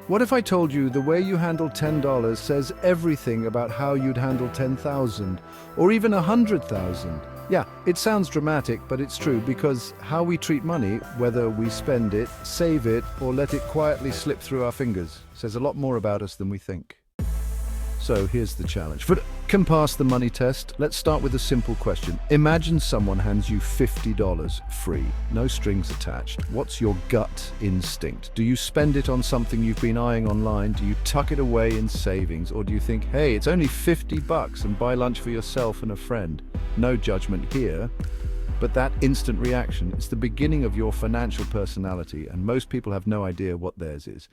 What if I told you the way you handle $10 says everything about how you'd handle 10,000 or even 100,000? Yeah, it sounds dramatic, but it's true because how we treat money, whether we spend it, save it, or let it quietly slip through our fingers, says a lot more about us than we think. So here's the challenge. For can pass the money test, let's start with a simple question. Imagine someone hands you $50 free, no strings attached. What's your gut instinct? Do you spend it on something you've been eyeing online? Do you tuck it away in savings? Or do you think, hey, it's only $50 and buy lunch for yourself and a friend? No judgment here, but that instant reaction is the beginning of your financial personality, and most people have no idea what theirs is.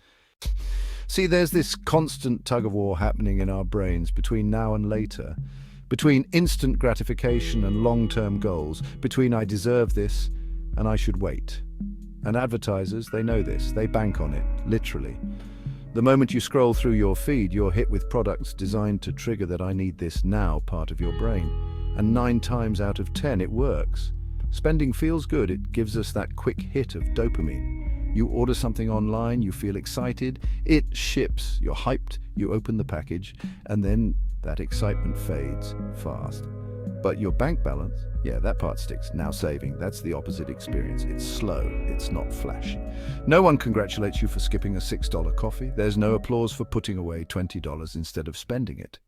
See, there's this constant tug-of-war happening in our brains between now and later, between instant gratification and long-term goals, between I deserve this and I should wait. And advertisers, they know this, they bank on it, literally. The moment you scroll through your feed, you're hit with products designed to trigger that I need this now part of your brain. And 9 times out of 10, it works. Spending feels good, it gives us that quick hit of dopamine. You order something online, you feel excited, it ships, you're hyped, you open the package, and then that excitement fades fast. But your bank balance, yeah, that part sticks. Now saving, that's the opposite experience. It's slow, it's not flashy. No one congratulates you for skipping a $6 coffee. There's no applause for putting away $20 instead of spending it.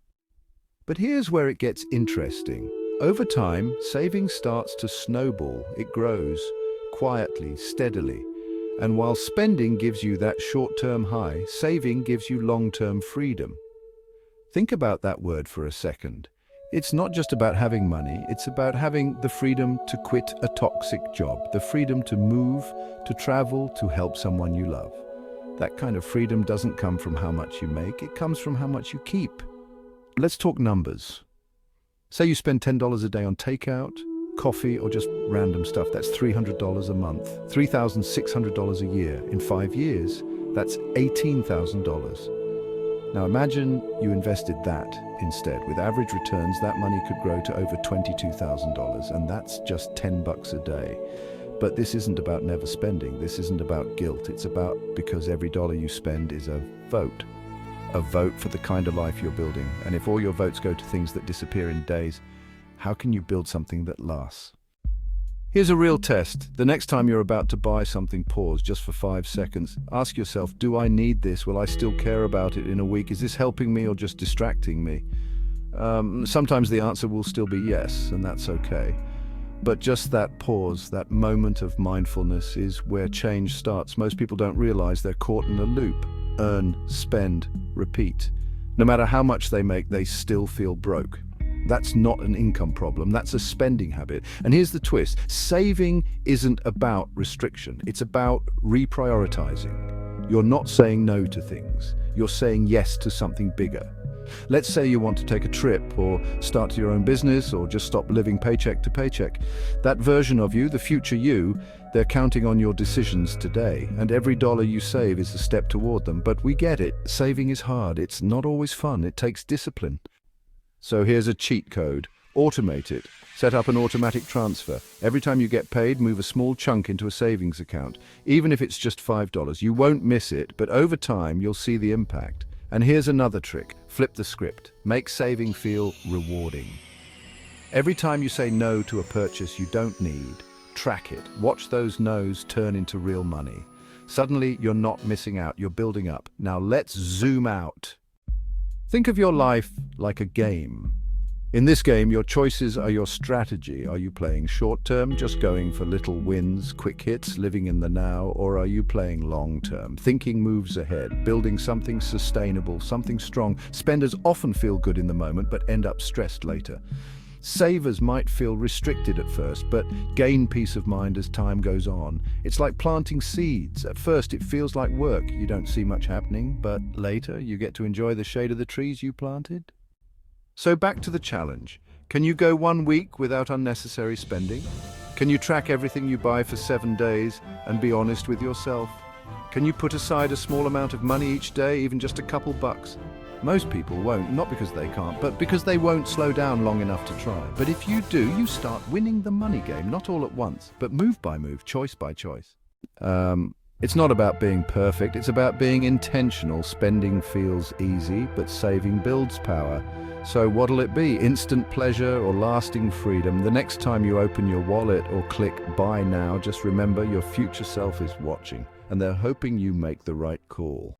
But here's where it gets interesting. Over time, saving starts to snowball. It grows, quietly, steadily. And while spending gives you that short-term high, saving gives you long-term freedom. Think about that word for a second. It's not just about having money, it's about having the freedom to quit a toxic job, the freedom to move, to travel, to help someone you love. That kind of freedom doesn't come from how much you make, it comes from how much you keep. Let's talk numbers. Say you spend $10 a day on takeout, coffee, or just random stuff. That's $300 a month, $3,600 a year. In 5 years, that's $18,000. Now imagine you invested that instead. With average returns, that money could grow to over $22,000, and that's just $10 a day. But this isn't about never spending. This isn't about guilt. It's about because every dollar you spend is a vote for the kind of life you're building. And if all your votes go to things that disappear in days, how can you build something that lasts? Here's a real test. The next time you're about to buy something, pause just for 5 seconds. Ask yourself, do I need this? Will I still care about it in a week? Is this helping me or just distracting me? Sometimes the answer will still be yes, and that's okay. But just that pause, that moment of mindfulness is where change starts. Most people don't realize they're caught in a loop. Earn, spend, repeat. No matter how much they make, they still feel broke. That's not an income problem, that's a spending habit. And here's the twist, saving isn't about restriction, it's about reprioritizing. You're not saying no to things, you're saying yes to something bigger. Let's say you want to take a trip or start your own business or just stop living paycheck to paycheck. That version of you, the future you, they're counting on your decisions today, and every dollar you save is a step toward them. But we get it, saving is hard, it's not always fun, it takes discipline. So here's a cheat code. Automate it. Set up an automatic transfer. Every time you get paid, move a small chunk into a savings account. Even if it's just $5, you won't miss it, but over time you'll see the impact. And here's another trick. Flip the script. Make saving feel rewarding. Every time you say no to a purchase you don't need, track it. Watch those no's turn into real money. Suddenly you're not missing out, you're building up. Now let's zoom out. Think of your life like a game. In this game, your choices are your strategy. Are you playing short-term, just going for little wins, quick hits, living in the now, or are you playing long-term, thinking moves ahead, building something sustainable, something strong? Spenders often feel good in the moment, but end up stressed later. Savers might feel restricted at first, but gain peace of mind as time goes on. It's like planting seeds. At first, it feels like work. You don't see much happening, but later, you get to enjoy the shade of the trees you planted. So back to the challenge. Can you go 1 week without unnecessary spending? Can you track everything you buy for 7 days and be honest with yourself? Can you put aside a small amount of money each day, even just a couple bucks? Most people won't, not because they can't, but because they won't slow down long enough to try. But if you do, you start winning the money game, not all at once, but move by move, choice by choice. It's not about being perfect, it's about being intentional. Spending feels easy, but saving builds power. So what'll it be? Instant pleasure or lasting freedom? The next time you open your wallet or click buy now, just remember your future self is watching, and they're hoping you make the right call.